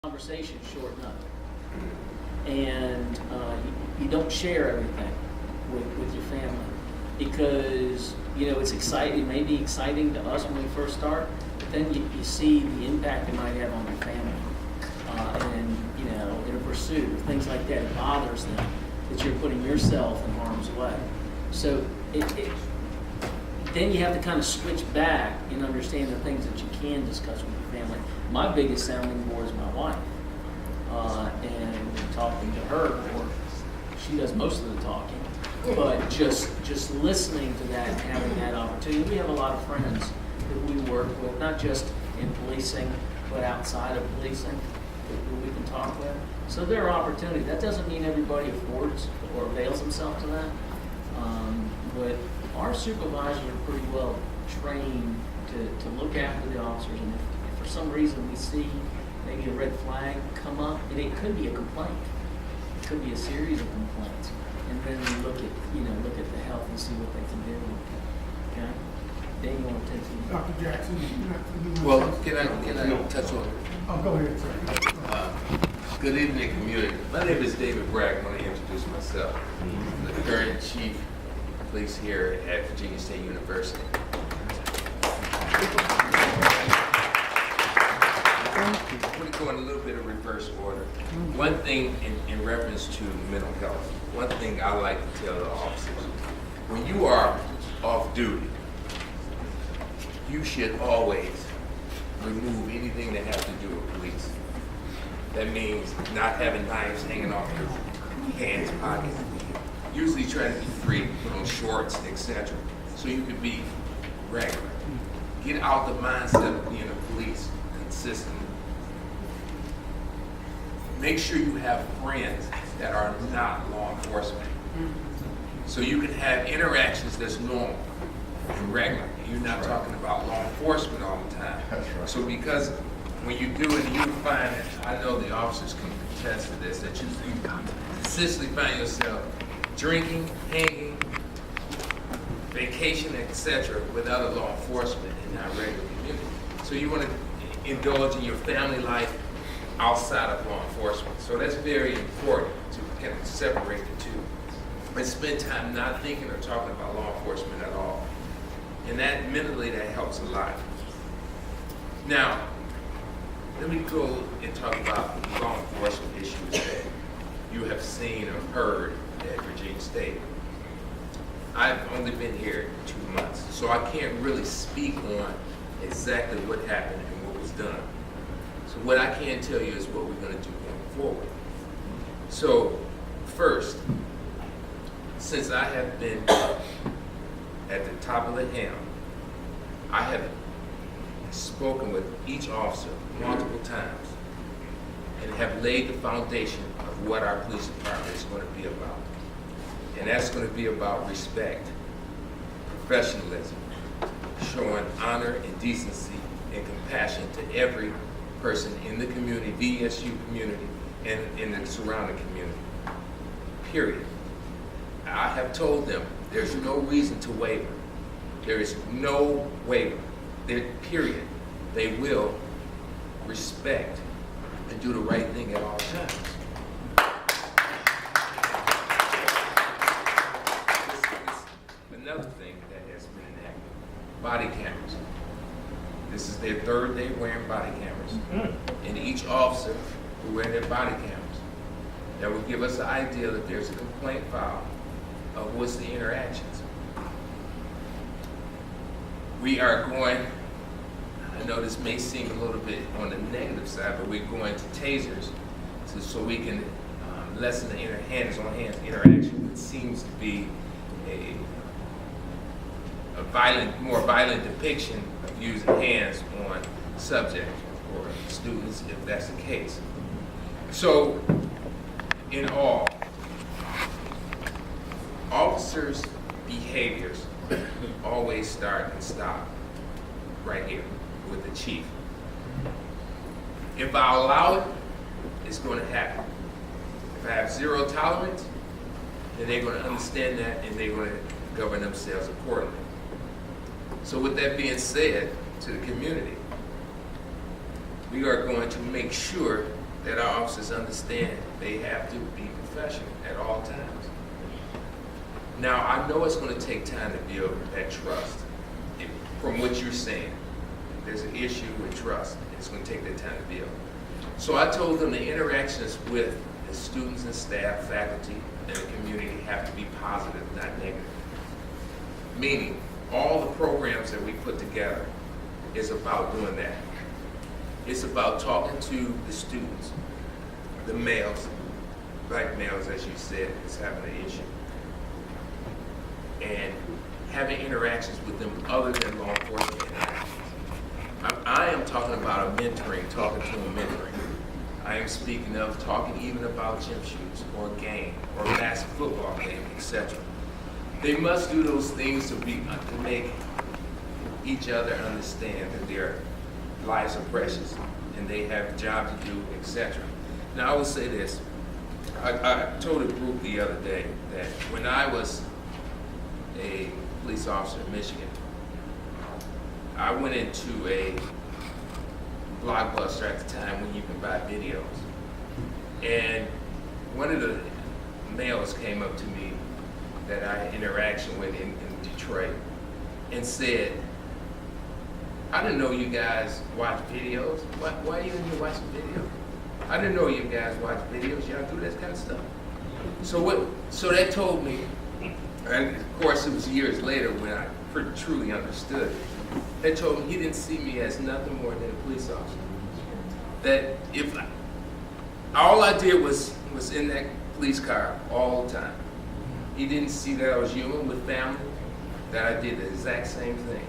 conversation shorten up, and you don't share everything with your family because it's exciting. It may be exciting to us when we first start, but then you see the impact it might have on your family, and in a pursuit, things like that. It bothers them that you're putting yourself in harm's way. So then you have to kind of switch back and understand the things that you can discuss with your family. My biggest sounding board is my wife, and talking to her, or she does most of the talking, but just listening to that and having that opportunity. We have a lot of friends that we work with, not just in policing, but outside of policing, that we can talk with. So there are opportunities. That doesn't mean everybody affords or avails themselves of that, but our supervisors are pretty well trained to look after the officers, and if for some reason we see maybe a red flag come up, and it could be a complaint, it could be a series of complaints, and then we look at the health and see what they can do. Okay, Dan, you want to take some? Dr. Jackson, Well, can I touch on it? Oh, go ahead, sir. Good evening, community. My name is David Bragg. I want to introduce myself. I'm the current chief of police here at Virginia State University. I'm going to go in a little bit of reverse order. One thing in reference to mental health, one thing I like to tell the officers, when you are off duty, you should always remove anything that has to do with police. That means not having knives hanging off your hands, pockets. Usually try to be free, put on shorts, etc. So you can be regular. Get out the mindset of being a police consistently. Make sure you have friends that are not law enforcement. So you can have interactions that's normal and regular. You're not talking about law enforcement all the time. So because when you do it, you find that, I know the officers can attest to this, that you consistently find yourself drinking, hanging, vacation, etc. with other law enforcement and not regular community. So you want to indulge in your family life outside of law enforcement. So that's very important to kind of separate the two and spend time not thinking or talking about law enforcement at all. And that mentally, that helps a lot. Now, let me go and talk about law enforcement issues that you have seen or heard at Virginia State. I've only been here 2 months, so I can't really speak on exactly what happened and what was done. So what I can tell you is what we're going to do going forward. So first, since I have been at the top of the helm, I have spoken with each officer multiple times and have laid the foundation of what our police department is going to be about. And that's going to be about respect, professionalism, showing honor and decency and compassion to every person in the community, VSU community, and in the surrounding community, period. I have told them there's no reason to waver. There is no waiver, period. They will respect and do the right thing at all times. Another thing that has been enacted, body cameras. This is their third day wearing body cameras. And each officer will wear their body cameras. That will give us an idea that there's a complaint file of what's the interactions. We are going, I know this may seem a little bit on the negative side, but we're going to tasers so we can lessen the hands-on-hands interaction, which seems to be a more violent depiction of using hands on subject or students, if that's the case. So, in all, officers' behaviors always start and stop right here with the chief. If I allow it, it's going to happen. If I have zero tolerance, then they're going to understand that and they're going to govern themselves accordingly. So with that being said, to the community, we are going to make sure that our officers understand they have to be professional at all times. Now, I know it's going to take time to build that trust. From what you're saying, there's an issue with trust. It's going to take that time to build. So I told them the interactions with the students and staff, faculty, and the community have to be positive, not negative. Meaning, all the programs that we put together is about doing that. It's about talking to the students, the males, black males, as you said, is having an issue, and having interactions with them other than law enforcement interactions. I am talking about a mentoring, talking to them mentoring. I am speaking of talking even about gym shoots or a game or a basketball football game, etc. They must do those things to make each other understand that their lives are precious and they have a job to do, etc. Now I will say this. I told a group the other day that when I was a police officer in Michigan, I went into a Blockbuster at the time when you can buy videos. And one of the males came up to me that I had interaction with in Detroit and said, I didn't know you guys watch videos. Why are you in here watching videos? I didn't know you guys watch videos. Y'all do that kind of stuff. So that told me, and of course it was years later when I truly understood, that told me he didn't see me as nothing more than a police officer. That if all I did was in that police car all the time. He didn't see that I was human with family, that I did the exact same thing.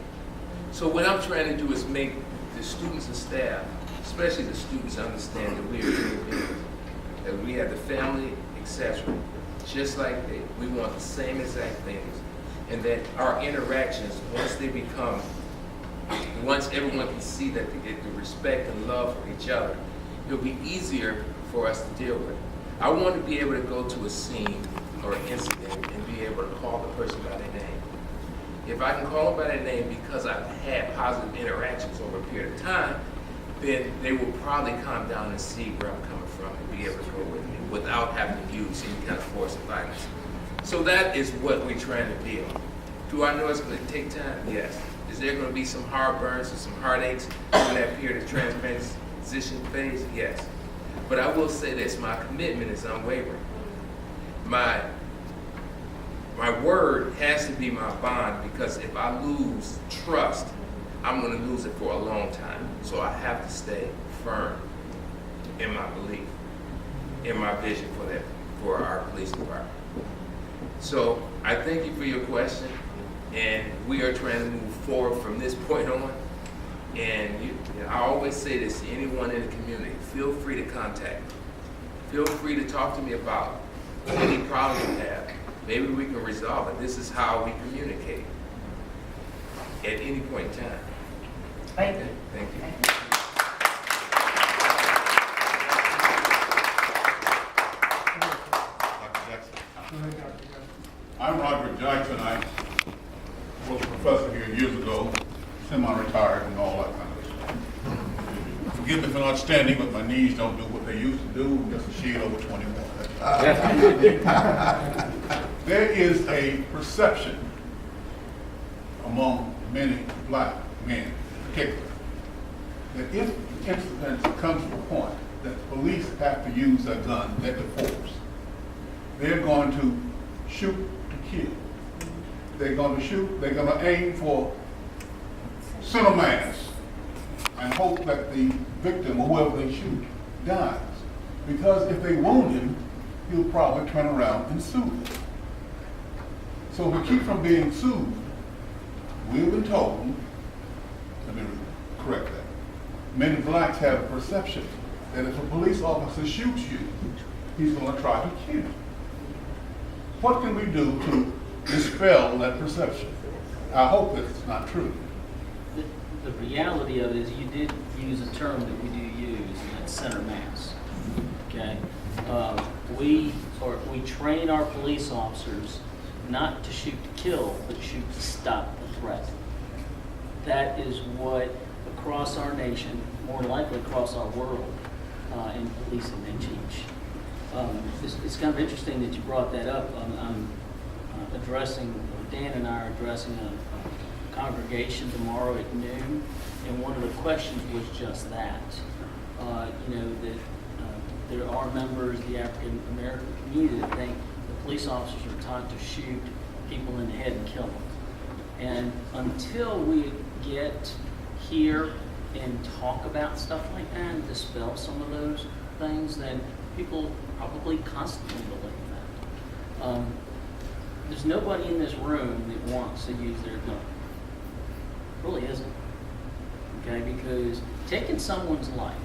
So what I'm trying to do is make the students and staff, especially the students, understand that we are human beings, that we have the family, etc. Just like they, we want the same exact things, and that our interactions, once everyone can see that they get the respect and love for each other, it'll be easier for us to deal with. I want to be able to go to a scene or an incident and be able to call the person by their name. If I can call them by their name because I've had positive interactions over a period of time, then they will probably calm down and see where I'm coming from and be able to go with me without having to use any kind of force or violence. So that is what we're trying to build. Do I know it's going to take time? Yes. Is there going to be some heartburns and some heartaches in that period of transition phase? Yes. But I will say this, my commitment is unwavering. My word has to be my bond, because if I lose trust, I'm going to lose it for a long time. So I have to stay firm in my belief, in my vision for our police department. So I thank you for your question, and we are trying to move forward from this point on. And I always say this to anyone in the community: feel free to contact me. Feel free to talk to me about any problem you have. Maybe we can resolve it. This is how we communicate at any point in time. Thank you. Thank you. Thank you. Dr. Jackson. Go ahead, Dr. Jackson. I'm Roderick Jackson. I was a professor here years ago, semi-retired and all that kind of stuff. Forgive me for not standing, but my knees don't do what they used to do, just a shade over 21. There is a perception among many black men in particular that if the incident comes to a point that the police have to use a gun, deadly force, they're going to shoot to kill. They're going to shoot, they're going to aim for center mass and hope that the victim, or whoever they shoot, dies. Because if they wound him, he'll probably turn around and sue them. So if we keep from being sued, we've been told, let me correct that, many blacks have a perception that if a police officer shoots you, he's going to try to kill you. What can we do to dispel that perception? I hope that it's not true. The reality of it is you did use a term that we do use, and that's center mass. Okay? We train our police officers not to shoot to kill, but to shoot to stop the threat. That is what across our nation, more likely across our world, in policing and change. It's kind of interesting that you brought that up. I'm addressing, Dan and I are addressing a congregation tomorrow at noon, and one of the questions was just that. That there are members of the African American community that think the police officers are taught to shoot people in the head and kill them. And until we get here and talk about stuff like that and dispel some of those things, then people probably constantly believe that. There's nobody in this room that wants to use their gun. Really isn't. Okay, because taking someone's life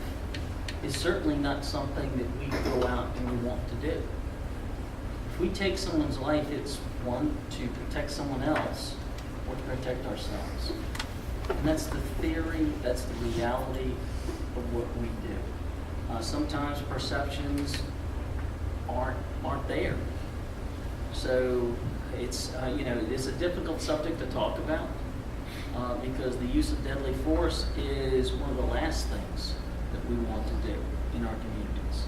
is certainly not something that we go out and we want to do. If we take someone's life, it's one, to protect someone else, or to protect ourselves. And that's the theory, that's the reality of what we do. Sometimes perceptions aren't there. So it's it's a difficult subject to talk about because the use of deadly force is one of the last things that we want to do in our communities.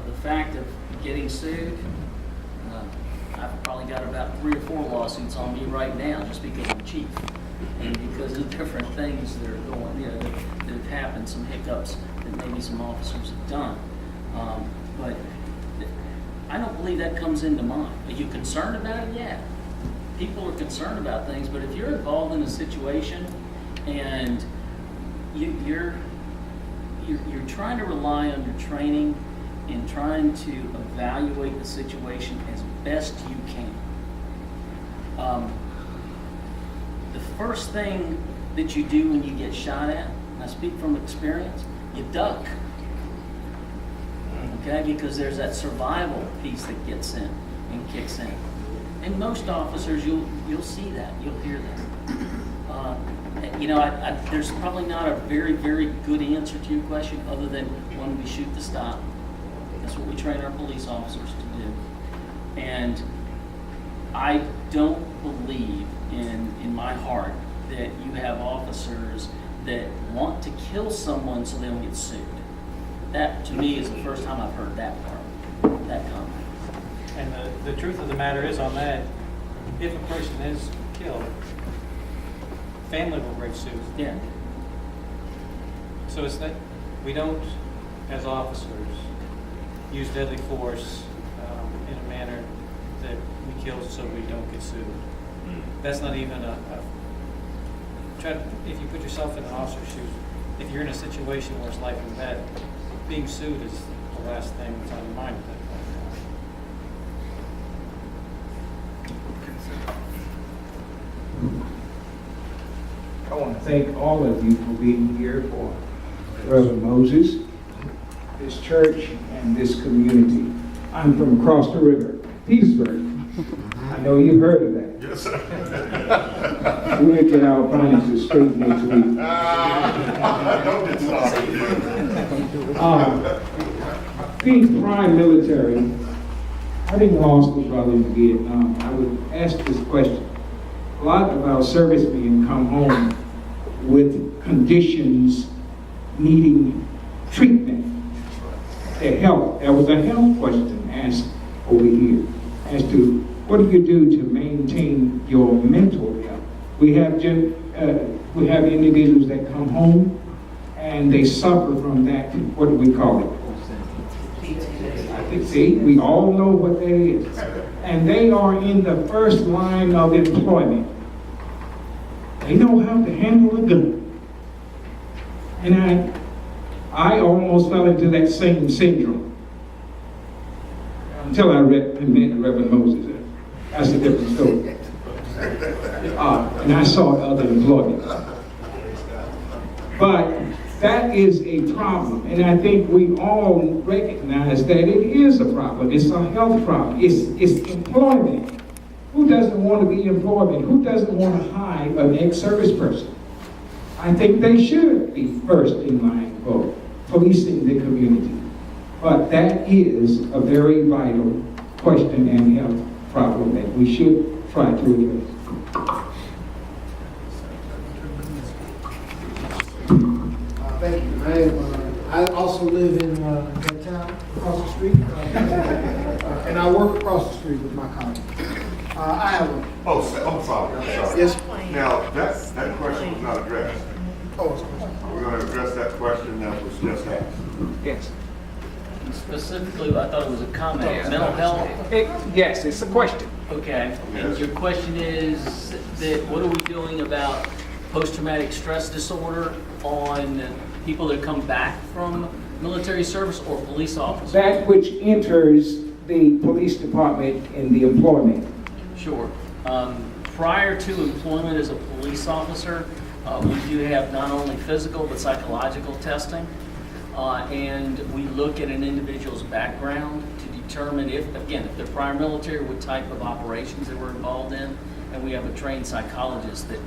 The fact of getting sued, I've probably got about 3 or 4 lawsuits on me right now just because I'm chief and because of different things that are going, that have happened, some hiccups that maybe some officers have done. But I don't believe that comes into mind. Are you concerned about it? Yeah. People are concerned about things, but if you're involved in a situation and you're trying to rely on your training and trying to evaluate the situation as best you can. The first thing that you do when you get shot at, and I speak from experience, you duck. Okay, because there's that survival piece that gets in and kicks in. And most officers, you'll see that, you'll hear that. There's probably not a very, very good answer to your question other than when we shoot to stop. That's what we train our police officers to do. And I don't believe in my heart that you have officers that want to kill someone so they don't get sued. That, to me, is the first time I've heard that part, that comment. And the truth of the matter is on that, if a person is killed, family will bring suit. Yeah. So it's that we don't, as officers, use deadly force in a manner that we kill so we don't get sued. That's not even if you put yourself in an officer's shoes, if you're in a situation where it's life and death, being sued is the last thing that's on your mind at that point. I want to thank all of you for being here, for Reverend Moses, this church, and this community. I'm from across the river, Petersburg. I know you've heard of that. Yes, sir. We'll get our finances straight next week. Don't get started. Being prime military, I didn't law school brother in Vietnam. I would ask this question. A lot of our servicemen come home with conditions needing treatment. Their health. There was a health question asked over here as to what do you do to maintain your mental health. We have individuals that come home and they suffer from that. What do we call it? See, we all know what that is. And they are in the first line of employment. They know how to handle a gun. And I almost fell into that same syndrome until I met Reverend Moses. That's a different story. And I saw other employment. But that is a problem, and I think we all recognize that it is a problem. It's a health problem. It's employment. Who doesn't want to be employed? Who doesn't want to hire an ex-service person? I think they should be first in line for policing the community. But that is a very vital question and health problem that we should try to address. Thank you. I also live in that town across the street, and I work across the street with my colleague. I have a, Oh, I'm sorry. yes, Now, that question was not addressed. oh, We're going to address that question that was just asked. Yes. Specifically, I thought it was a comment, mental health. Yes, it's a question. Okay, and Yes. your question is that what are we doing about post-traumatic stress disorder on people that come back from military service or police officers? That which enters the police department in the employment. Sure. Prior to employment as a police officer, we do have not only physical but psychological testing. And we look at an individual's background to determine if they're prior military, what type of operations they were involved in. And we have a trained psychologist that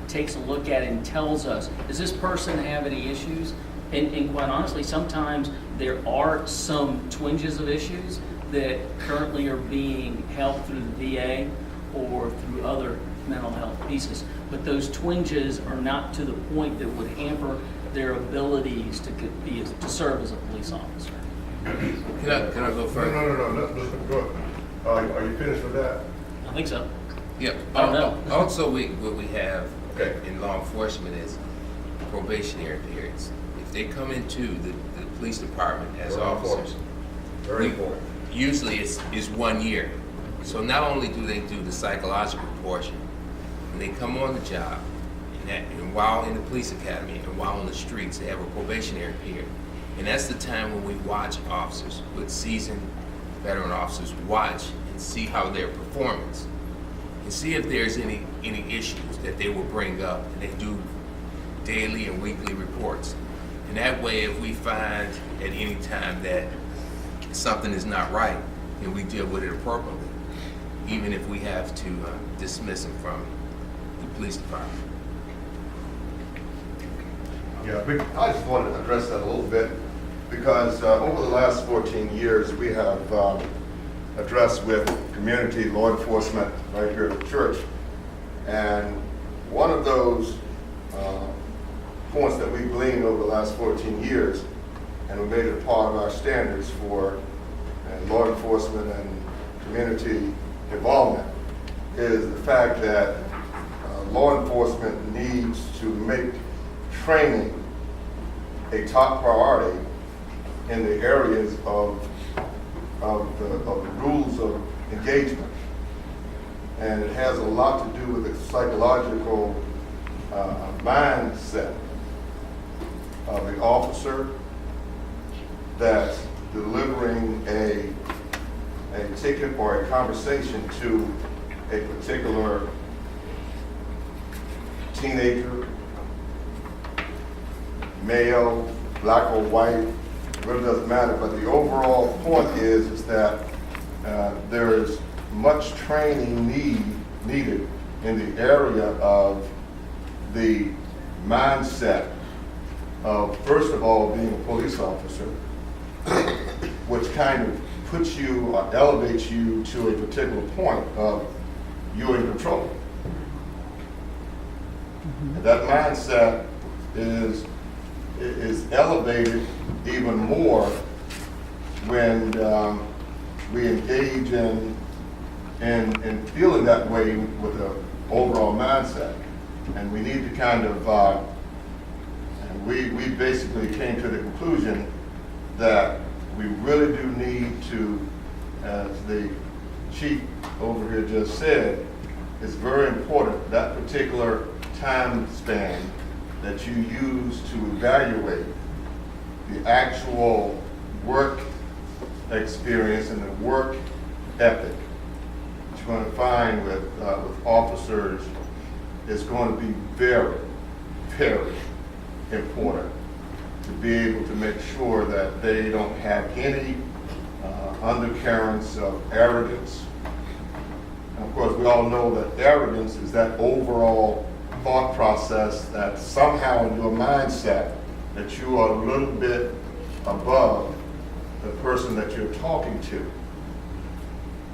takes a look at it and tells us, does this person have any issues? And quite honestly, sometimes there are some twinges of issues that currently are being helped through the VA or through other mental health pieces. But those twinges are not to the point that would hamper their abilities to serve as a police officer. Can I go No, further? no, go ahead. Are you finished with that? I think so. Yeah. I don't know. Also, what we have Okay. in law enforcement is probationary periods. If they come into the police department as Very officers, important. Very important. usually it's 1 year. So not only do they do the psychological portion, when they come on the job, and while in the police academy and while on the streets, they have a probationary period. And that's the time when we watch officers, with seasoned veteran officers, watch and see how their performance, and see if there's any issues that they will bring up, and they do daily and weekly reports. And that way, if we find at any time that something is not right, then we deal with it appropriately, even if we have to dismiss them from the police department. Yeah, I just wanted to address that a little bit because over the last 14 years, we have addressed with community law enforcement right here at the church. And one of those points that we gleaned over the last 14 years, and we made it a part of our standards for law enforcement and community involvement, is the fact that law enforcement needs to make training a top priority in the areas of the rules of engagement. And it has a lot to do with the psychological mindset of the officer that's delivering a ticket or a conversation to a particular teenager, male, black or white, it really doesn't matter. But the overall point is that there is much training needed in the area of the mindset of, first of all, being a police officer, which kind of puts you or elevates you to a particular point of you're in control. And that mindset is elevated even more when we engage in feeling that way with an overall mindset. And we need to kind of, and we basically came to the conclusion that we really do need to, as the chief over here just said, it's very important, that particular time span that you use to evaluate the actual work experience and the work ethic that you're going to find with officers is going to be very, very important to be able to make sure that they don't have any undercurrents of arrogance. And of course, we all know that arrogance is that overall thought process that somehow in your mindset that you are a little bit above the person that you're talking to.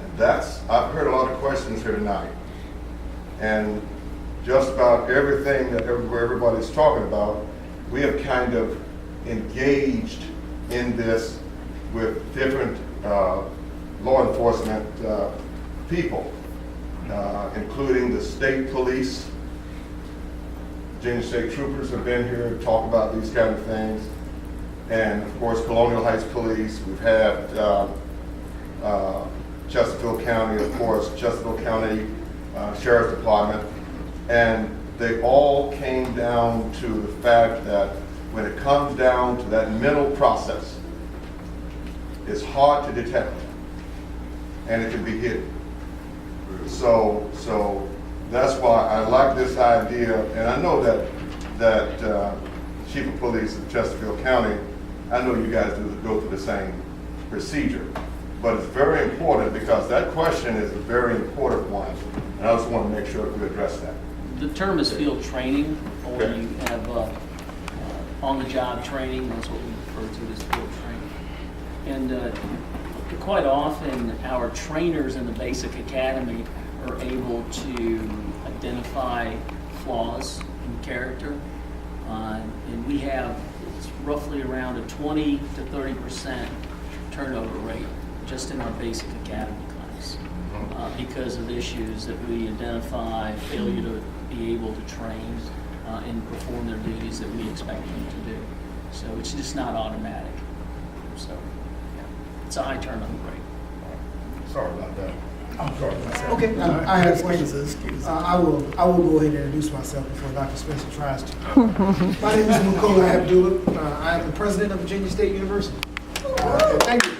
And I've heard a lot of questions here tonight. And just about everything that everybody's talking about, we have kind of engaged in this with different law enforcement people, including the state police. Virginia State Troopers have been here to talk about these kind of things. And of course, Colonial Heights Police. We've had Chesterfield County, of course, Chesterfield County Sheriff's Department. And they all came down to the fact that when it comes down to that mental process, it's hard to detect and it can be hidden. So that's why I like this idea, and I know that Chief of Police of Chesterfield County, I know you guys go through the same procedure, but it's very important because that question is a very important one, and I just want to make sure that we address that. The term is field training, or Okay. you have on-the-job training. That's what we refer to as field training. And quite often, our trainers in the basic academy are able to identify flaws in character. And we have roughly around a 20 to 30% turnover rate just in our basic academy class because of issues that we identify, failure to be able to train and perform their duties that we expect them to do. So it's just not automatic. So yeah, it's a high turnover rate. Sorry about that. I'm sorry. Okay, I have questions. I will go ahead and introduce myself before Dr. Spencer tries to. My name is Mukola Abdullah. I am the president of Virginia State University. Thank you.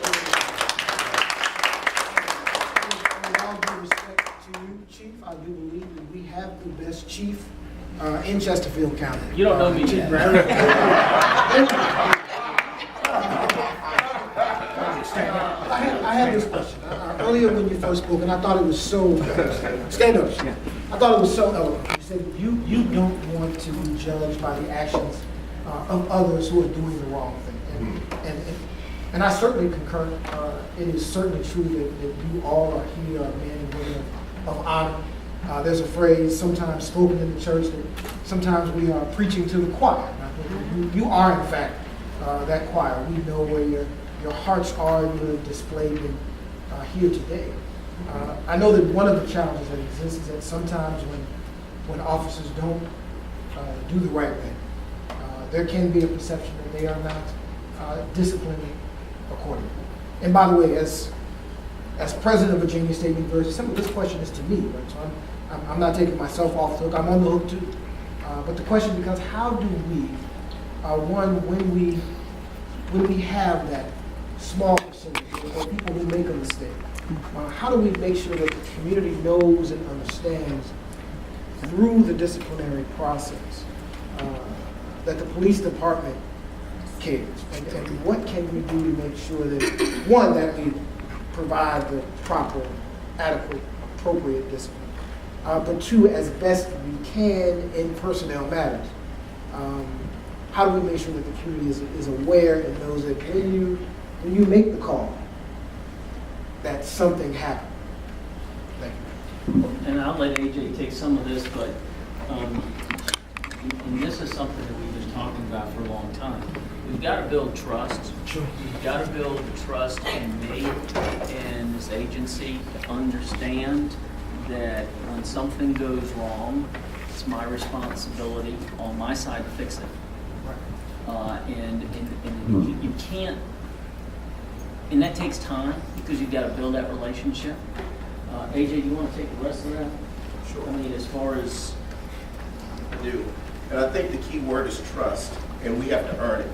With all due respect to you, Chief, I do believe that we have the best chief in Chesterfield County. You don't know me Chief yet. Bradley. I have this question. Earlier when you first spoke, and I thought it was so, stand up. I thought it was so eloquent. You said you don't want to be judged by the actions of others who are doing the wrong thing. And I certainly concur. It is certainly true that you all are here, are men and women of honor. There's a phrase sometimes spoken in the church that sometimes we are preaching to the choir. And I think you are, in fact, that choir. We know where your hearts are. You have displayed them here today. I know that one of the challenges that exists is that sometimes when officers don't do the right thing, there can be a perception that they are not disciplining accordingly. And by the way, as president of Virginia State University, some of this question is to me, right? So I'm not taking myself off the hook. I'm on the hook too. But the question becomes, how do we, when we have that small percentage of people who make a mistake, how do we make sure that the community knows and understands through the disciplinary process that the police department cares? And what can we do to make sure that, one, that we provide the proper, adequate, appropriate discipline, but two, as best we can in personnel matters, how do we make sure that the community is aware and knows that when you make the call, that something happened? Thank you. And I'll let AJ take some of this, but and this is something that we've been talking about for a long time. We've got to build trust. We've got to build trust in me and this agency to understand that when something goes wrong, it's my responsibility on my side to fix it. And you can't, and that takes time because you've got to build that relationship. AJ, you want to take the rest of that? Sure. I mean, as far as I do. And I think the key word is trust, and we have to earn it.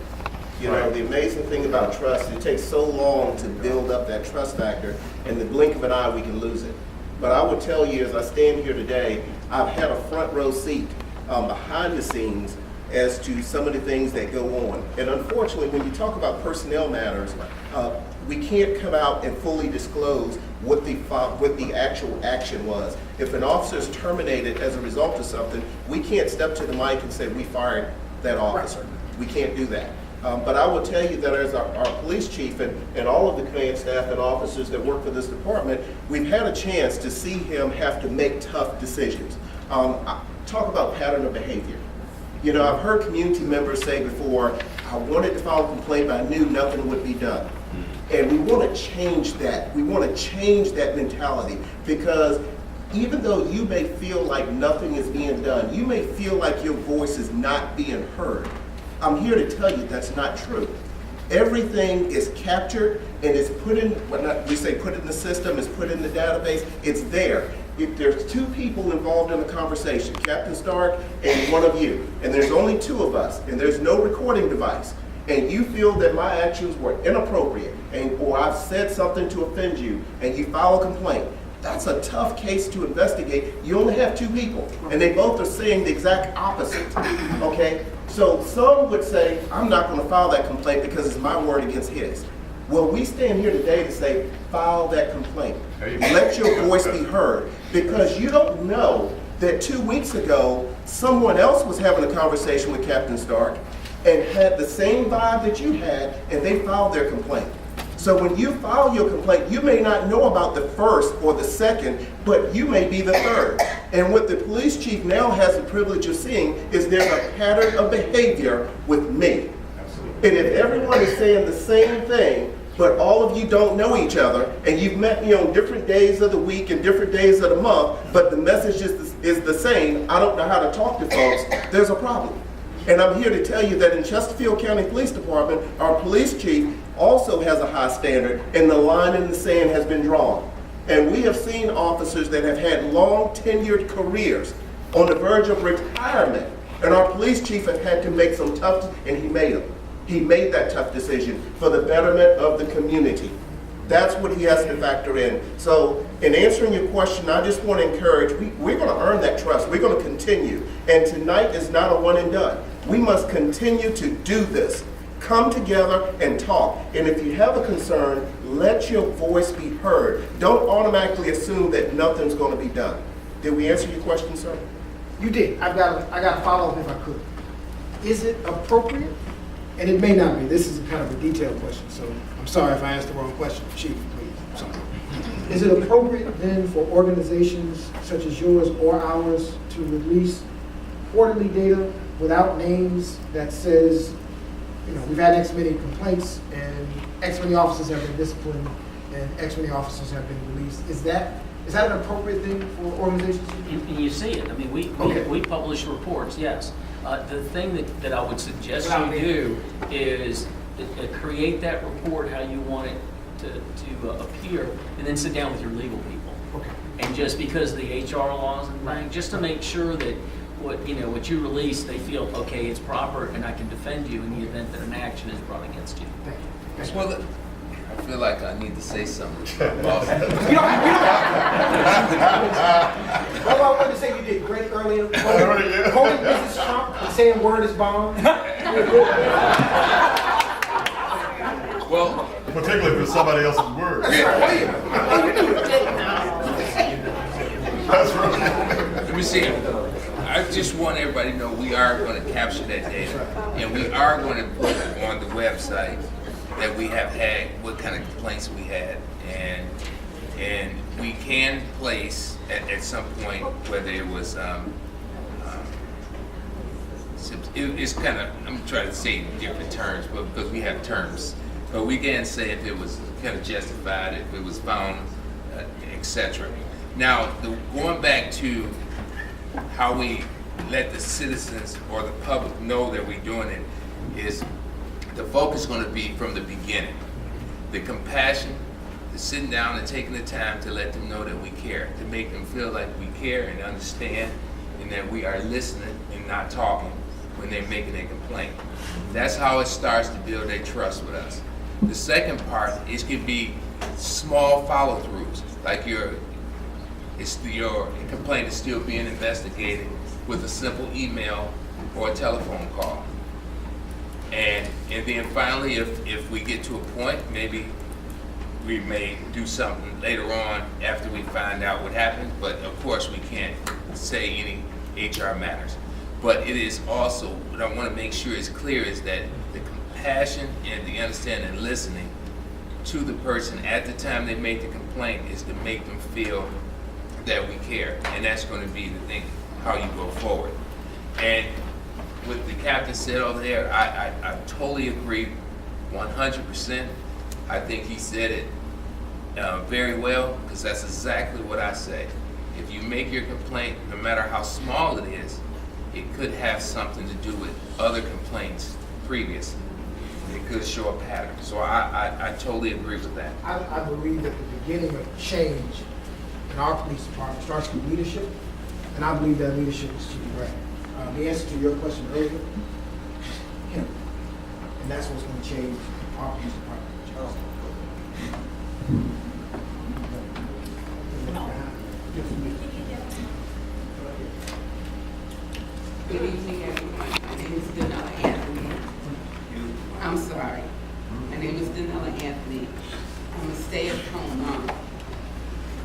You know, the amazing thing about trust, it takes so long to build up that trust factor. In the blink of an eye, we can lose it. But I would tell you, as I stand here today, I've had a front row seat behind the scenes as to some of the things that go on. And unfortunately, when you talk about personnel matters, we can't come out and fully disclose what the actual action was. If an officer is terminated as a result of something, we can't step to the mic and say, we fired that officer. We can't do that. But I will tell you that as our police chief and all of the command staff and officers that work for this department, we've had a chance to see him have to make tough decisions. Talk about pattern of behavior. You know, I've heard community members say before, I wanted to file a complaint, but I knew nothing would be done. And we want to change that. We want to change that mentality, because even though you may feel like nothing is being done, you may feel like your voice is not being heard, I'm here to tell you that's not true. Everything is captured and is put in, we say put in the system, is put in the database, it's there. If there's two people involved in a conversation, Captain Stark and one of you, and there's only two of us, and there's no recording device, and you feel that my actions were inappropriate, or I've said something to offend you, and you file a complaint, that's a tough case to investigate. You only have two people, and they both are saying the exact opposite, okay? So some would say, I'm not gonna file that complaint because it's my word against his. Well, we stand here today to say, file that complaint. Let your voice be heard, because you don't know that 2 weeks ago, someone else was having a conversation with Captain Stark and had the same vibe that you had, and they filed their complaint. So when you file your complaint, you may not know about the first or the second, but you may be the third. And what the police chief now has the privilege of seeing is there's a pattern of behavior with me. And if everyone is saying the same thing, but all of you don't know each other, and you've met me on different days of the week and different days of the month, but the message is the same, I don't know how to talk to folks, there's a problem. And I'm here to tell you that in Chesterfield County Police Department, our police chief also has a high standard, and the line in the sand has been drawn. And we have seen officers that have had long tenured careers on the verge of retirement, and our police chief has had to make some tough, and he made them. He made that tough decision for the betterment of the community. That's what he has to factor in. So in answering your question, I just want to encourage, we're going to earn that trust. We're going to continue. And tonight is not a one and done. We must continue to do this. Come together and talk. And if you have a concern, let your voice be heard. Don't automatically assume that nothing's going to be done. Did we answer your question, sir? You did. I got to follow up if I could. Is it appropriate? And it may not be. This is kind of a detailed question, so I'm sorry if I asked the wrong question. Chief, please. I'm sorry. Is it appropriate then for organizations such as yours or ours to release quarterly data without names that says, you know, we've had X many complaints and X many officers have been disciplined and X many officers have been released? Is that an appropriate thing for organizations to do? And you see it. I mean, we publish reports, yes. The thing that I would suggest you do is create that report how you want it to appear, and then sit down with your legal people. Okay. And just because of the HR laws and things, just to make sure that what you release, they feel, okay, it's proper, and I can defend you in the event that an action is brought against you. Thank you. Thank you. Well, I feel like I need to say something. Well, I wanted to say you did great earlier. Quoting Mrs. Trump and saying word is bond. Well, Particularly for somebody else's word. That's right. let me see. I just want everybody to know we are going to capture that data, and we are going to put on the website that we have had, what kind of complaints we had, and we can place at some point whether it was it's kind of, I'm trying to say different terms, but because we have terms, but we can say if it was kind of justified, if it was found, etc. Now, going back to how we let the citizens or the public know that we're doing it is the focus is going to be from the beginning. The compassion, the sitting down and taking the time to let them know that we care, to make them feel like we care and understand, and that we are listening and not talking when they're making a complaint. That's how it starts to build their trust with us. The second part is could be small follow-throughs, like your complaint is still being investigated with a simple email or a telephone call. And then finally, if we get to a point, maybe we may do something later on after we find out what happened, but of course we can't say any HR matters. But it is also, what I want to make sure is clear is that the compassion and the understanding and listening to the person at the time they make the complaint is to make them feel that we care. And that's going to be the thing, how you go forward. And what the captain said over there, I totally agree 100%. I think he said it very well, because that's exactly what I say. If you make your complaint, no matter how small it is, it could have something to do with other complaints previously. It could show a pattern. So I totally agree with that. I believe that the beginning of change in our police department starts with leadership, and I believe that leadership is Chief Brad. The answer to your question earlier, him. And that's what's going to change our police department. Good evening, everyone. My name is Danella Anthony. I'm sorry. My name is Danella Anthony. I'm a stay-at-home mom.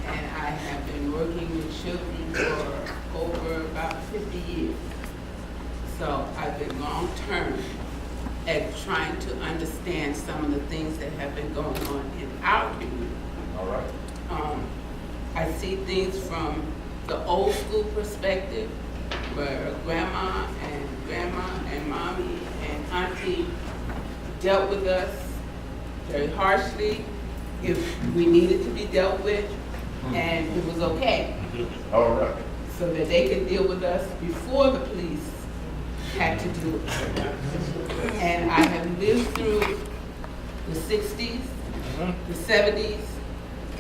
And I have been working with children for over about 50 years. So I've been long-term at trying to understand some of the things that have been going on in our community. All right. I see things from the old school perspective, where grandma and mommy and auntie dealt with us very harshly if we needed to be dealt with, and it was okay. All right. So that they could deal with us before the police had to do it. And I have lived through the 60s, the 70s,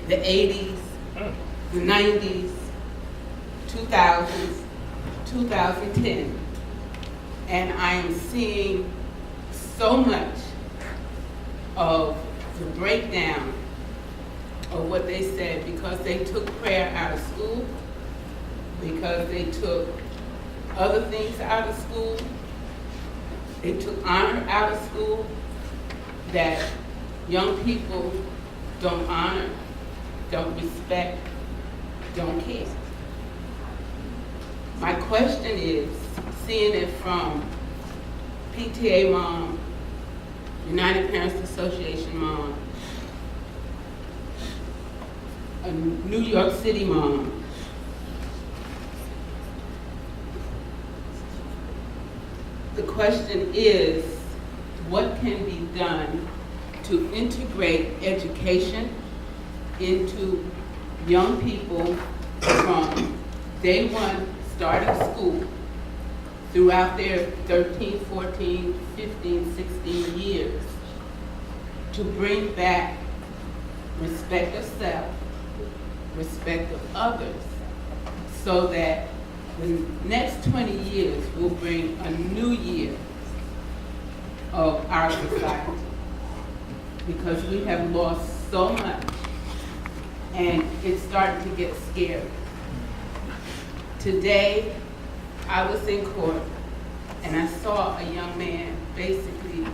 the 80s, the 90s, 2000s, 2010, and I am seeing so much of the breakdown of what they said, because they took prayer out of school, because they took other things out of school, they took honor out of school, that young people don't honor, don't respect, don't care. My question is, seeing it from PTA mom, United Parents Association mom, a New York City mom, the question is, what can be done to integrate education into young people from day one, starting school, throughout their 13, 14, 15, 16 years, to bring back respect of self, respect of others, so that the next 20 years will bring a new year of our society. Because we have lost so much, and it's starting to get scary. Today, I was in court, and I saw a young man basically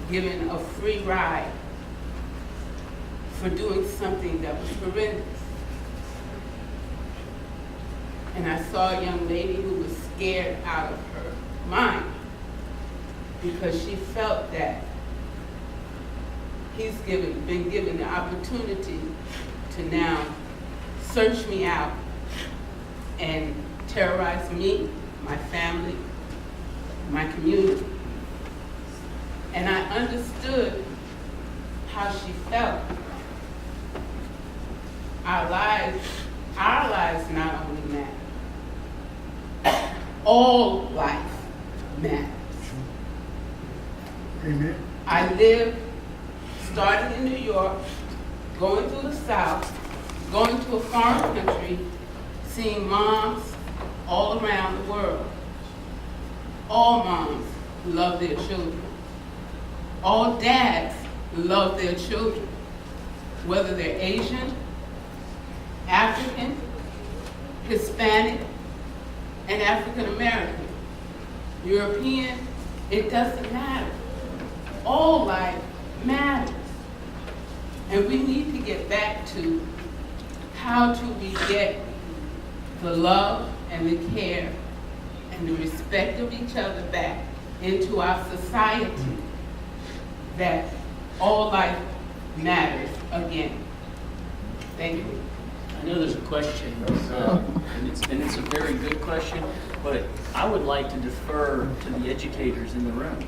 given a free ride for doing something that was horrendous. And I saw a young lady who was scared out of her mind because she felt that he's been given the opportunity to now search me out and terrorize me, my family, my community. And I understood how she felt. Our lives not only matter, all life matters. Amen. I lived, starting in New York, going through the South, going to a foreign country, seeing moms all around the world. All moms love their children. All dads love their children, whether they're Asian, African, Hispanic, and African American, European, it doesn't matter. All life matters. And we need to get back to how do we get the love and the care and the respect of each other back into our society, that all life matters again. Thank you. I know there's a question, and it's a very good question, but I would like to defer to the educators in the room,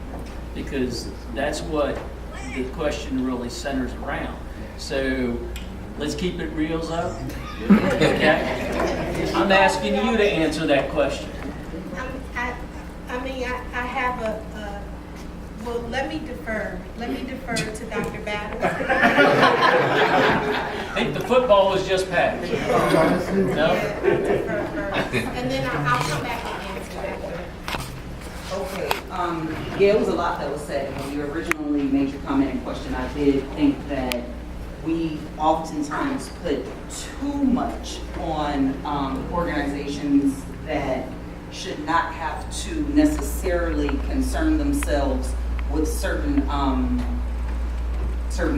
because that's what the question really centers around. So let's keep it reals up. Okay? I'm asking you to answer that question. I have well, let me defer to Dr. Battles. I think the football was just passed. No? Defer first. And then I'll come back and answer after. Okay, yeah, it was a lot that was said. When you originally made your comment and question, I did think that we oftentimes put too much on organizations that should not have to necessarily concern themselves with certain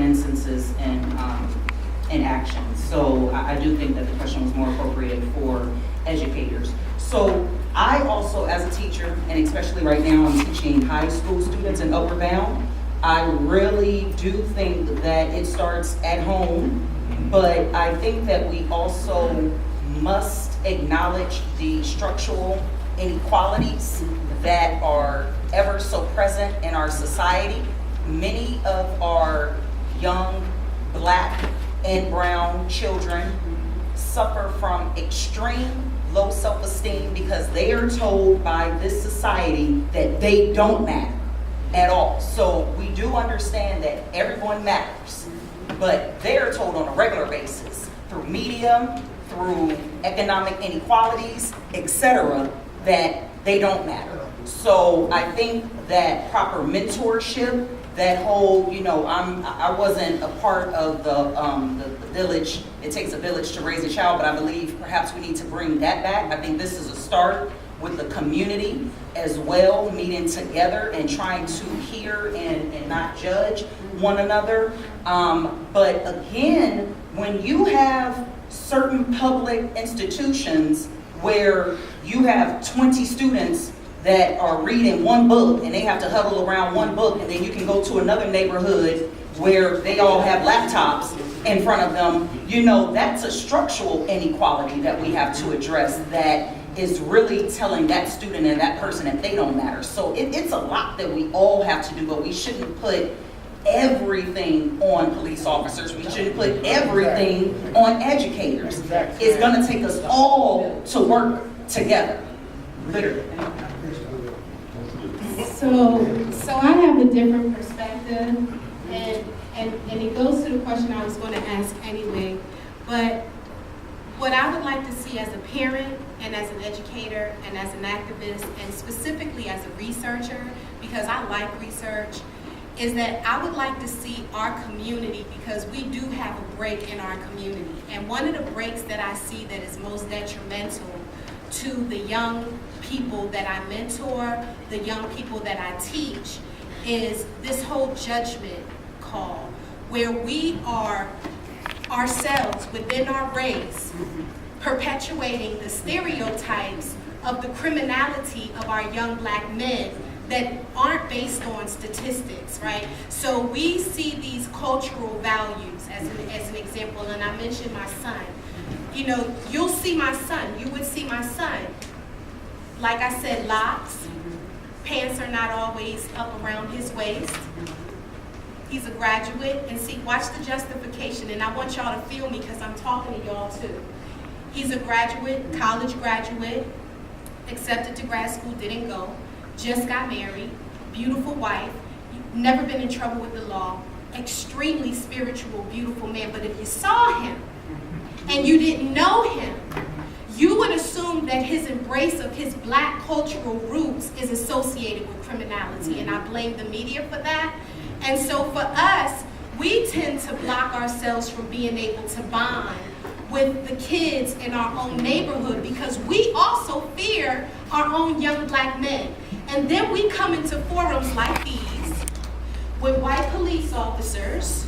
instances and actions. So I do think that the question was more appropriate for educators. So I also, as a teacher, and especially right now, I'm teaching high school students in Upward Bound. I really do think that it starts at home, but I think that we also must acknowledge the structural inequalities that are ever so present in our society. Many of our young Black and brown children suffer from extreme low self-esteem because they are told by this society that they don't matter at all. So we do understand that everyone matters, but they're told on a regular basis through media, through economic inequalities, etc., that they don't matter. So I think that proper mentorship, that whole, I wasn't a part of the village. It takes a village to raise a child, but I believe perhaps we need to bring that back. I think this is a start with the community as well, meeting together and trying to hear and not judge one another. But again, when you have certain public institutions where you have 20 students that are reading one book and they have to huddle around one book, and then you can go to another neighborhood where they all have laptops in front of them, that's a structural inequality that we have to address that is really telling that student and that person that they don't matter. So it's a lot that we all have to do, but we shouldn't put everything on police officers. We shouldn't put everything on educators. It's gonna take us all to work together, literally. So I have a different perspective, and it goes to the question I was going to ask anyway. But what I would like to see as a parent and as an educator and as an activist and specifically as a researcher, because I like research, is that I would like to see our community, because we do have a break in our community. And one of the breaks that I see that is most detrimental to the young people that I mentor, the young people that I teach, is this whole judgment call, where we are ourselves within our race perpetuating the stereotypes of the criminality of our young Black men that aren't based on statistics, right? So we see these cultural values as an example, and I mentioned my son. You'll see my son, you would see my son, like I said, locks, pants are not always up around his waist. He's a graduate, and see, watch the justification, and I want y'all to feel me because I'm talking to y'all too. He's a graduate, college graduate, accepted to grad school, didn't go, just got married, beautiful wife, never been in trouble with the law, extremely spiritual, beautiful man. But if you saw him and you didn't know him, you would assume that his embrace of his Black cultural roots is associated with criminality, and I blame the media for that. And so for us, we tend to block ourselves from being able to bond with the kids in our own neighborhood because we also fear our own young Black men. And then we come into forums like these with white police officers,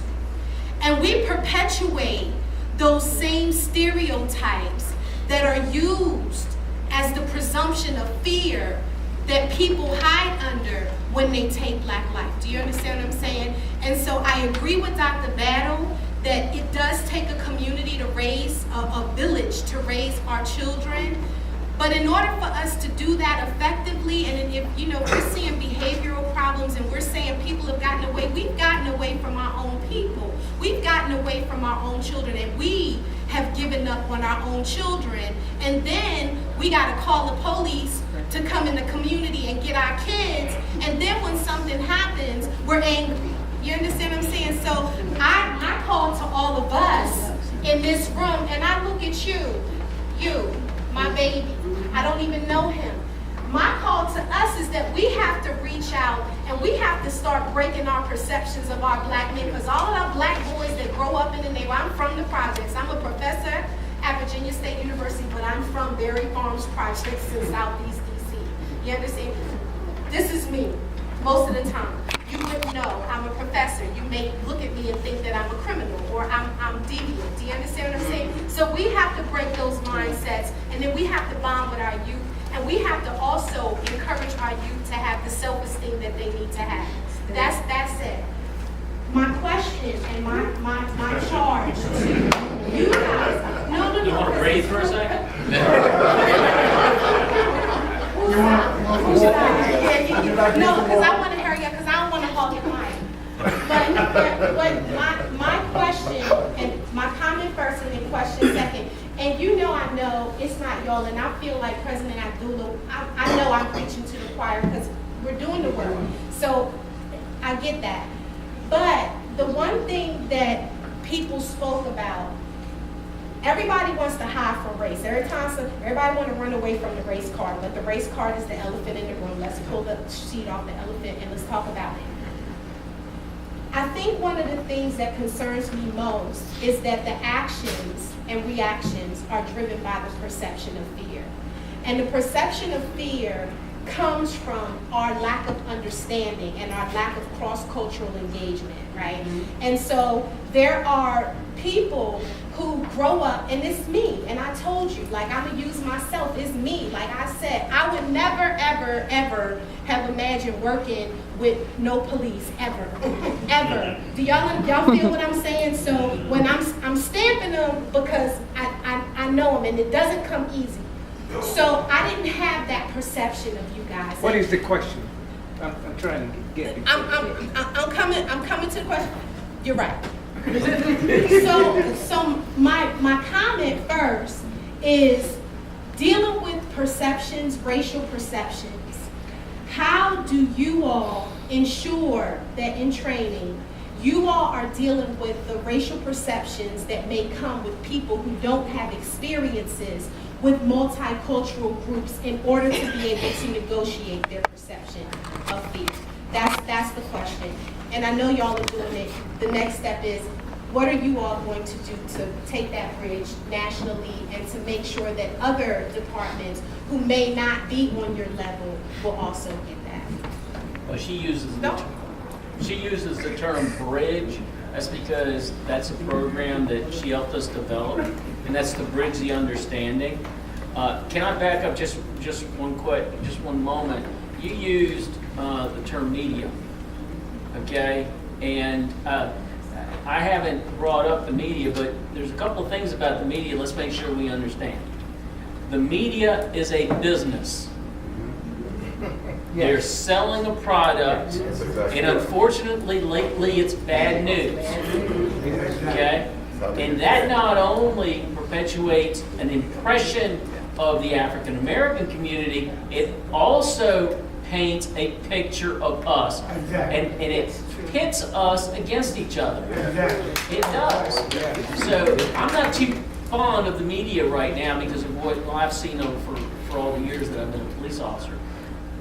and we perpetuate those same stereotypes that are used as the presumption of fear that people hide under when they take Black life. Do you understand what I'm saying? And so I agree with Dr. Battle that it does take a community opportunity to raise a village, to raise our children. But in order for us to do that effectively, and if, you know, we're seeing behavioral problems and we're saying people have gotten away, we've gotten away from our own people. We've gotten away from our own children, and we have given up on our own children. And then we got to call the police to come in the community and get our kids. And then when something happens, we're angry. You understand what I'm saying? So I call to all of us in this room, and I look at you, my baby. I don't even know him. My call to us is that we have to reach out and we have to start breaking our perceptions of our black men, because all of our black boys that grow up in the neighborhood, I'm from the projects. I'm a professor at Virginia State University, but I'm from Berry Farms Projects in Southeast DC. You understand? This is me most of the time. You wouldn't know I'm a professor. You may look at me and think that I'm a criminal or I'm deviant. Do you understand what I'm saying? So we have to break those mindsets, and then we have to bond with our youth, and we have to also encourage our youth to have the self-esteem that they need to have. That's it. My question and my charge to you guys. No. You want to breathe for a second? No, because I want to hurry up, because I don't want to hog your mic. But my question, and my comment first and then question second, and you know I know it's not y'all, and I feel like President Abdullah, I know I'm preaching to the choir because we're doing the work. So I get that. But the one thing that people spoke about, everybody wants to hide from race. Everybody want to run away from the race card, but the race card is the elephant in the room. Let's pull the sheet off the elephant and let's talk about it. I think one of the things that concerns me most is that the actions and reactions are driven by the perception of fear. And the perception of fear comes from our lack of understanding and our lack of cross-cultural engagement, right? And so there are people who grow up, and it's me, and I told you, like, I'm gonna use myself, it's me. Like I said, I would never, ever, ever have imagined working with no police, ever, ever. Do y'all feel what I'm saying? So when I'm stamping them because I know them, and it doesn't come easy. So I didn't have that perception of you guys. What is the question? I'm trying to get it. I'm coming to the question. You're right. So my comment first is dealing with perceptions, racial perceptions. How do you all ensure that in training you all are dealing with the racial perceptions that may come with people who don't have experiences with multicultural groups in order to be able to negotiate their perception of fear? That's the question. And I know y'all are doing it. The next step is, what are you all going to do to take that bridge nationally and to make sure that other departments who may not be on your level will also get that? Well, she uses the term bridge. That's because that's a program that she helped us develop, and that's to bridge the understanding. Can I back up just one moment? You used the term media, okay? And I haven't brought up the media, but there's a couple of things about the media. Let's make sure we understand. The media is a business. They're selling a product, and unfortunately, lately, it's bad news. Okay? And that not only perpetuates an impression of the African American community, it also paints a picture of us. And it pits us against each other. It does. So I'm not too fond of the media right now because of what I've seen for all the years that I've been a police officer.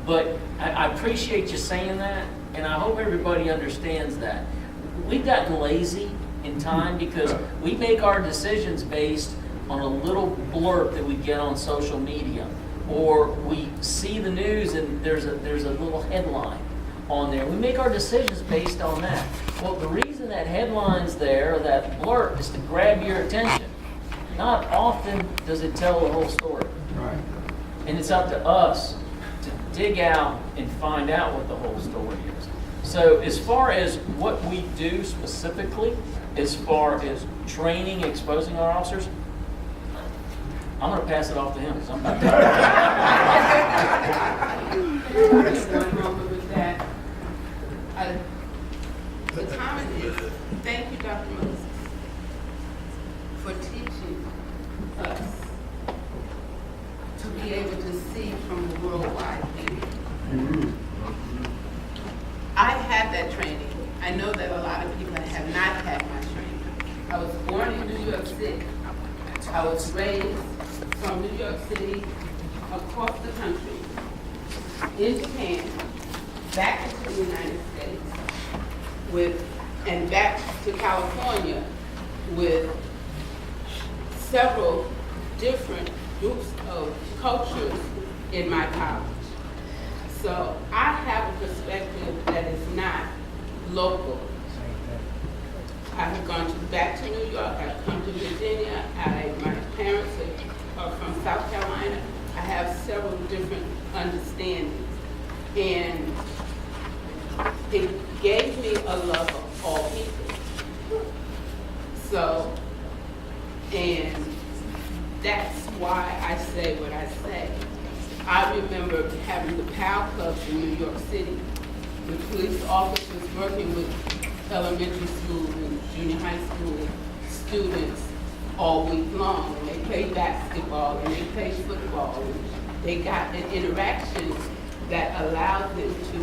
But I appreciate you saying that, and I hope everybody understands that. We've gotten lazy in time because we make our decisions based on a little blurb that we get on social media, or we see the news and there's a little headline on there. We make our decisions based on that. Well, the reason that headline's there, or that blurb, is to grab your attention. Not often does it tell the whole story. Right. And it's up to us to dig out and find out what the whole story is. So as far as what we do specifically, as far as training, exposing our officers, I'm gonna pass it off to him, because I'm about to. One moment with that. The comment is, thank you, Dr. Moses, for teaching us to be able to see from the worldwide view. I had that training. I know that a lot of people have not had my training. I was born in New York City. I was raised from New York City across the country, in Japan, back into the United States, and back to California with several different groups of cultures in my college. So I have a perspective that is not local. I have gone back to New York, I've come to Virginia, my parents are from South Carolina. I have several different understandings. And it gave me a love of all people. So, and that's why I say what I say. I remember having the PAL clubs in New York City, with police officers working with elementary school and junior high school students all week long. And they played basketball and they played football. And they got an interaction that allowed them to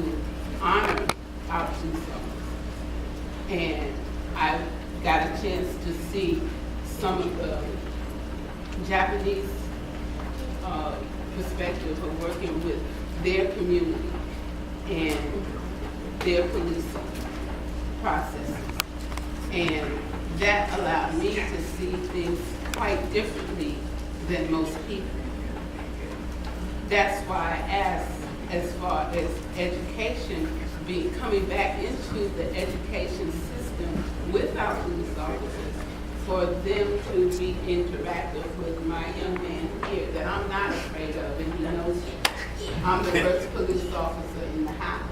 honor our police officers. And I got a chance to see some of the Japanese perspective of working with their community and their police processes. And that allowed me to see things quite differently than most people. That's why I asked, as far as education, coming back into the education system with our police officers, for them to be interactive with my young man here that I'm not afraid of, and he knows I'm the first police officer in the house.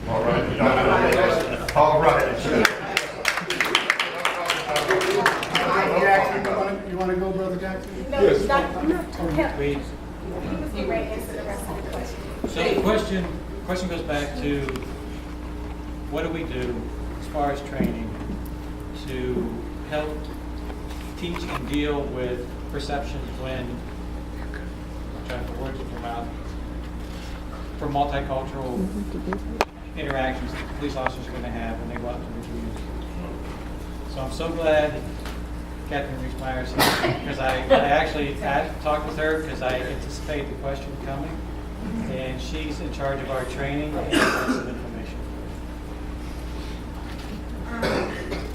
All right. All right. Jackson, you want to go, Brother Jackson? No, Yes. Please. He was getting ready to answer the rest of the question. So the question goes back to, what do we do as far as training to help teach and deal with perceptions when, I'm trying to put words in your mouth, for multicultural interactions that police officers are going to have when they go out to the community. So I'm so glad Catherine Reese-Myers here, because I actually talked with her because I anticipate the question coming, and she's in charge of our training and has some information.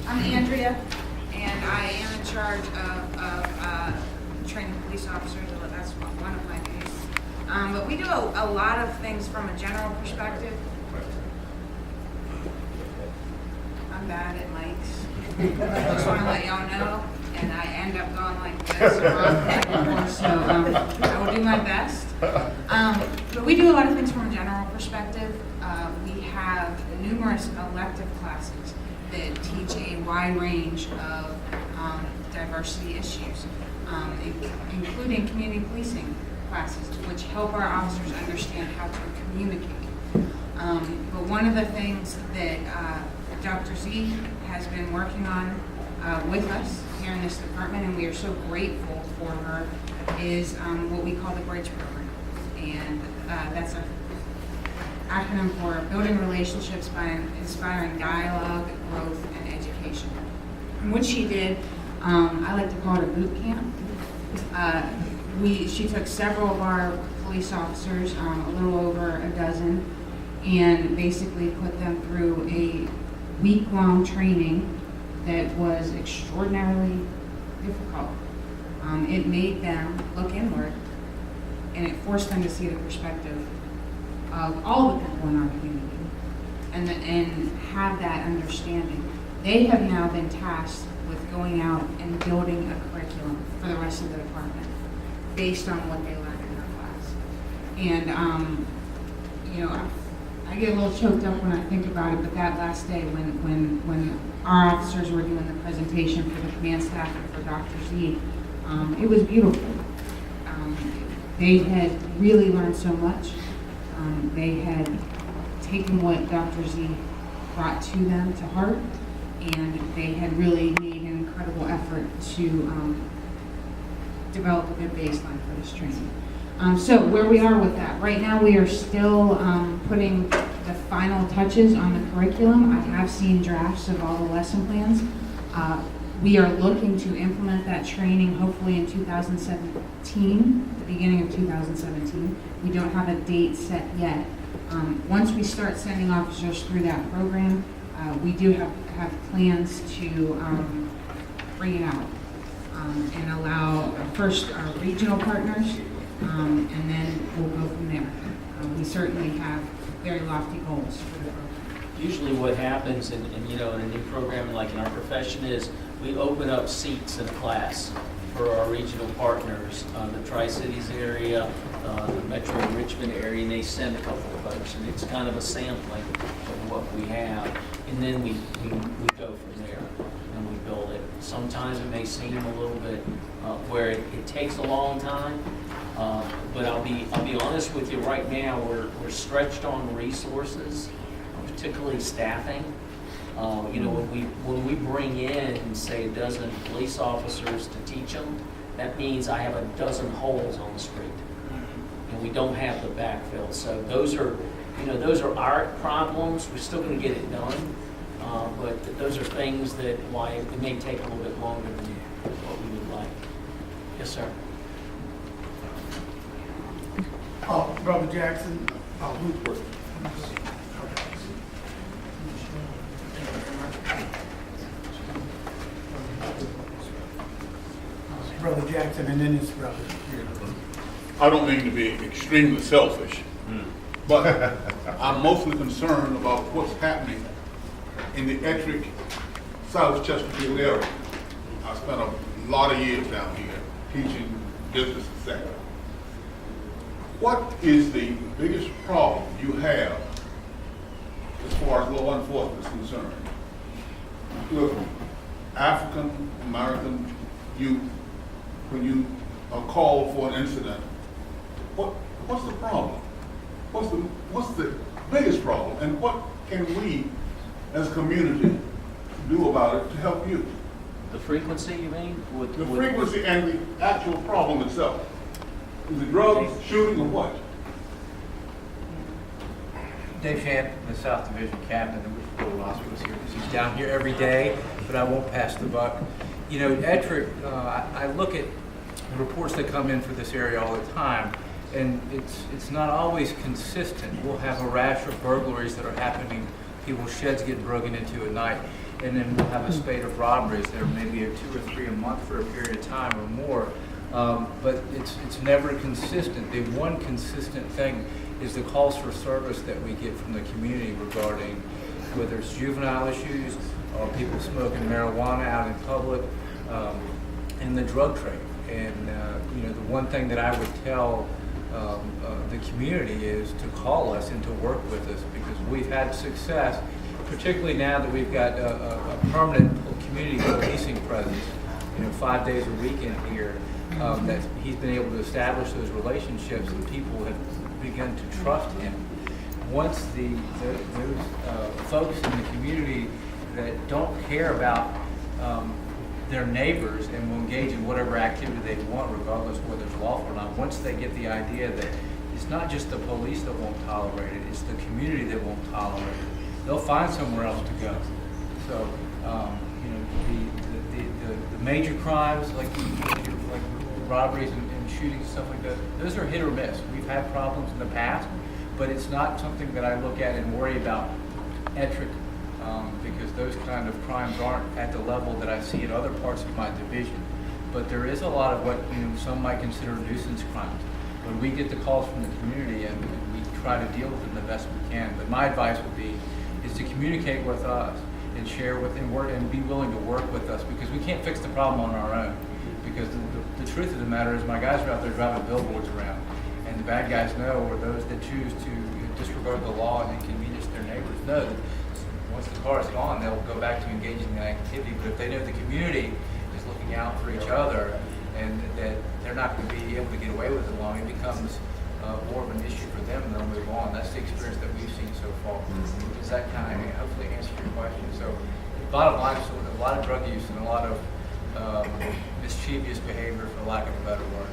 I'm Andrea, and I am in charge of training police officers. That's one of my duties. But we do a lot of things from a general perspective. I'm bad at mics. I just want to let y'all know, and I end up going like this so I will do my best. But we do a lot of things from a general perspective. We have numerous elective classes that teach a wide range of diversity issues, including community policing classes, which help our officers understand how to communicate. But one of the things that Dr. Z has been working on with us here in this department, and we are so grateful for her, is what we call the Bridge Program. And that's an acronym for Building Relationships by Inspiring Dialogue, Growth, and Education. And what she did, I like to call it a boot camp. She took several of our police officers, a little over a dozen, and basically put them through a week-long training that was extraordinarily difficult. It made them look inward, and it forced them to see the perspective of all the people in our community and have that understanding. They have now been tasked with going out and building a curriculum for the rest of the department based on what they learned in their class. And I get a little choked up when I think about it, but that last day when our officers were doing the presentation for the command staff and for Dr. Z. It was beautiful. They had really learned so much. They had taken what Dr. Z brought to them to heart, and they had really made an incredible effort to develop a good baseline for this training. So where we are with that, right now we are still putting the final touches on the curriculum. I have seen drafts of all the lesson plans. We are looking to implement that training hopefully in 2017, the beginning of 2017. We don't have a date set yet. Once we start sending officers through that program, we do have plans to bring it out and allow first our regional partners, and then we'll go from there. We certainly have very lofty goals for the program. Usually what happens in a new program like in our profession is we open up seats in a class for our regional partners, the Tri-Cities area, the Metro Richmond area, and they send a couple of folks, and it's kind of a sampling of what we have, and then we go from there and we build it. Sometimes it may seem a little bit where it takes a long time, but I'll be honest with you. Right now, we're stretched on resources, particularly staffing. When we bring in, say, a dozen police officers to teach them, that means I have a dozen holes on the street, and we don't have the backfill. So those are our problems. We're still going to get it done, but those are things that why it may take a little bit longer than what we would like. Yes, sir. Brother Jackson, Brother Jackson, and then his brother. I don't mean to be extremely selfish, but I'm mostly concerned about what's happening in the Ettrick, South Chesterfield area. I spent a lot of years down here teaching business sector. What is the biggest problem you have as far as law enforcement is concerned? Look, African American youth, when you are called for an incident, what's the problem? What's the biggest problem, and what can we as a community do about it to help you? The frequency, you mean? The frequency and the actual problem itself. Is it drugs, shooting, or what? Dave Shant, the South Division Captain of the Whitfield Hospital here. He's down here every day, but I won't pass the buck. Ettrick, I look at the reports that come in for this area all the time, and it's not always consistent. We'll have a rash of burglaries that are happening, people's sheds get broken into at night, and then we'll have a spate of robberies. There may be 2 or 3 a month for a period of time or more, but it's never consistent. The one consistent thing is the calls for service that we get from the community regarding whether it's juvenile issues or people smoking marijuana out in public, and the drug trade. And the one thing that I would tell the community is to call us and to work with us, because we've had success, particularly now that we've got a permanent community policing presence, 5 days a week in here, that he's been able to establish those relationships, and people have begun to trust him. Once those folks in the community that don't care about their neighbors and will engage in whatever activity they want, regardless of whether it's lawful or not, once they get the idea that it's not just the police that won't tolerate it, it's the community that won't tolerate it, they'll find somewhere else to go. So, the major crimes like robberies and shootings and stuff like that, those are hit or miss. We've had problems in the past, but it's not something that I look at and worry about Ettrick, because those kind of crimes aren't at the level that I see in other parts of my division. But there is a lot of what some might consider nuisance crimes. When we get the calls from the community and we try to deal with them the best we can. But my advice would be is to communicate with us and share with and work and be willing to work with us, because we can't fix the problem on our own. Because the truth of the matter is my guys are out there driving billboards around, and the bad guys know, or those that choose to disregard the law and inconvenience their neighbors know that once the car is gone, they'll go back to engaging in that activity. But if they know the community is looking out for each other and that they're not going to be able to get away with it long, it becomes more of an issue for them, and they'll move on. That's the experience that we've seen so far. Does that kind of hopefully answer your question? So, bottom line, so a lot of drug use and a lot of mischievous behavior, for lack of a better word,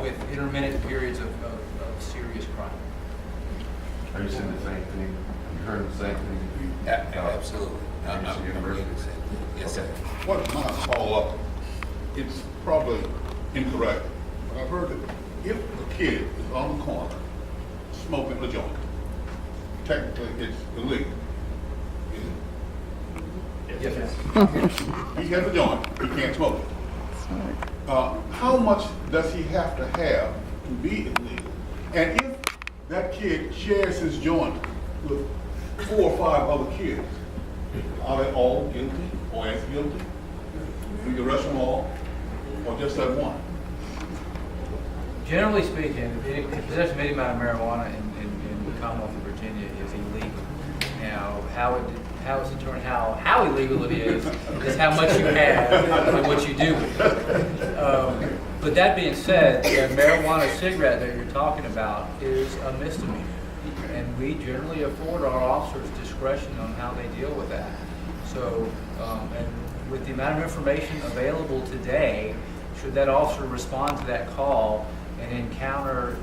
with intermittent periods of serious crime. Are you saying the same thing? You heard the same thing? Absolutely. I'm agreeing with that. Yes, sir. What my follow-up, it's probably incorrect, but I've heard that if a kid is on the corner smoking a joint, technically it's illegal. Is it? Yes. He has a joint, he can't smoke it. How much does he have to have to be illegal? And if that kid shares his joint with 4 or 5 other kids, are they all guilty or as guilty? Do you arrest them all, or just that one? Generally speaking, possession of any amount of marijuana in the Commonwealth of Virginia is illegal. Now, how it's determined how illegal it is how much you have and what you do with it. But that being said, the marijuana cigarette that you're talking about is a misdemeanor. And we generally afford our officers discretion on how they deal with that. So, and with the amount of information available today, should that officer respond to that call and encounter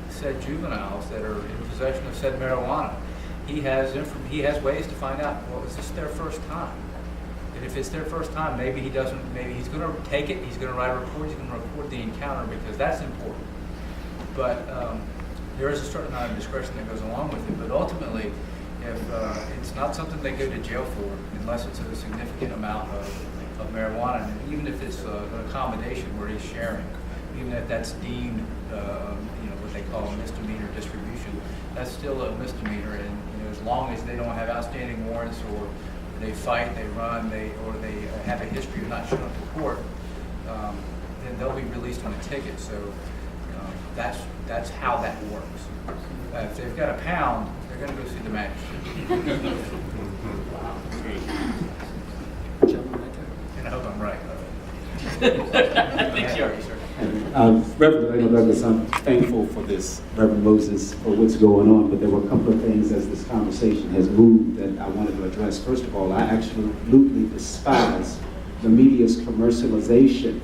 said juveniles that are in possession of said marijuana, he has ways to find out, well, is this their first time? And if it's their first time, maybe he's going to take it, he's going to write a report, he's going to report the encounter, because that's important. But there is a certain amount of discretion that goes along with it. But ultimately, if it's not something they go to jail for, unless it's a significant amount of marijuana, and even if it's an accommodation where he's sharing, even if that's deemed, what they call a misdemeanor distribution, that's still a misdemeanor. And as long as they don't have outstanding warrants, or they fight, they run, or they have a history of not showing up to court, then they'll be released on a ticket. So that's how that works. If they've got a pound, they're going to go see the magistrate. And I hope I'm right. I think you are, sir. Reverend Daniel Douglas, I'm thankful for this, Reverend Moses, for what's going on, but there were a couple of things as this conversation has moved that I wanted to address. First of all, I absolutely despise the media's commercialization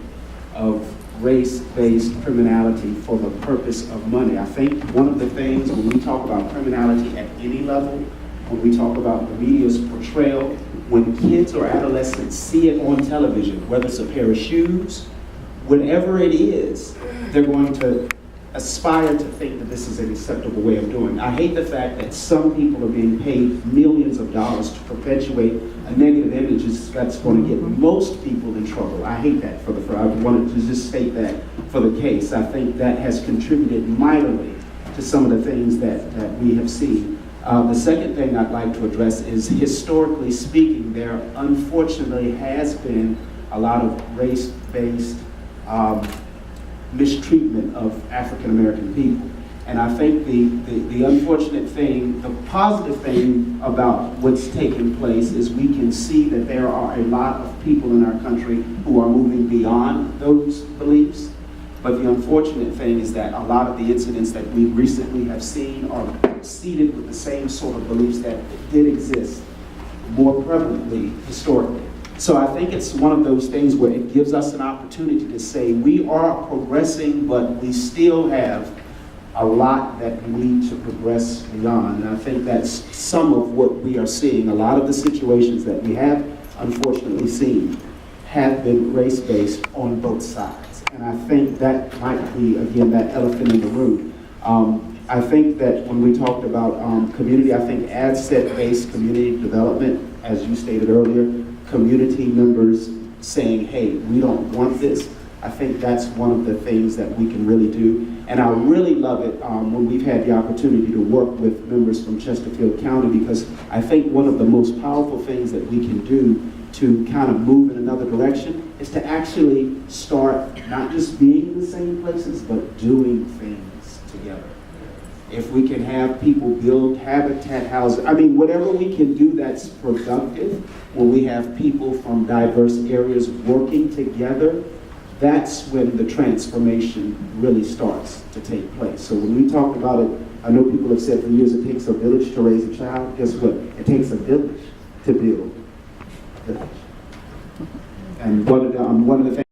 of race-based criminality for the purpose of money. I think one of the things when we talk about criminality at any level, when we talk about the media's portrayal, when kids or adolescents see it on television, whether it's a pair of shoes, whatever it is, they're going to aspire to think that this is an acceptable way of doing. I hate the fact that some people are being paid millions of dollars to perpetuate a negative image that's going to get most people in trouble. I hate that I wanted to just state that for the case. I think that has contributed mightily to some of the things that we have seen. The second thing I'd like to address is, historically speaking, there unfortunately has been a lot of race-based mistreatment of African American people. And I think the unfortunate thing, the positive thing about what's taking place is we can see that there are a lot of people in our country who are moving beyond those beliefs. But the unfortunate thing is that a lot of the incidents that we recently have seen are seeded with the same sort of beliefs that did exist more prevalently historically. So I think it's one of those things where it gives us an opportunity to say we are progressing, but we still have a lot that we need to progress beyond. And I think that's some of what we are seeing. A lot of the situations that we have unfortunately seen have been race-based on both sides. And I think that might be, again, that elephant in the room. I think that when we talked about community, I think asset-based community development, as you stated earlier, community members saying, hey, we don't want this, I think that's one of the things that we can really do. And I really love it when we've had the opportunity to work with members from Chesterfield County, because I think one of the most powerful things that we can do to kind of move in another direction is to actually start not just being in the same places, but doing things together. if we can have people build habitat houses, I mean, whatever we can do that's productive, where we have people from diverse areas working together, that's when the transformation really starts to take place. So when we talk about it, I know people have said for years it takes a village to raise a child. Guess what? It takes a village to build a village. And one of the things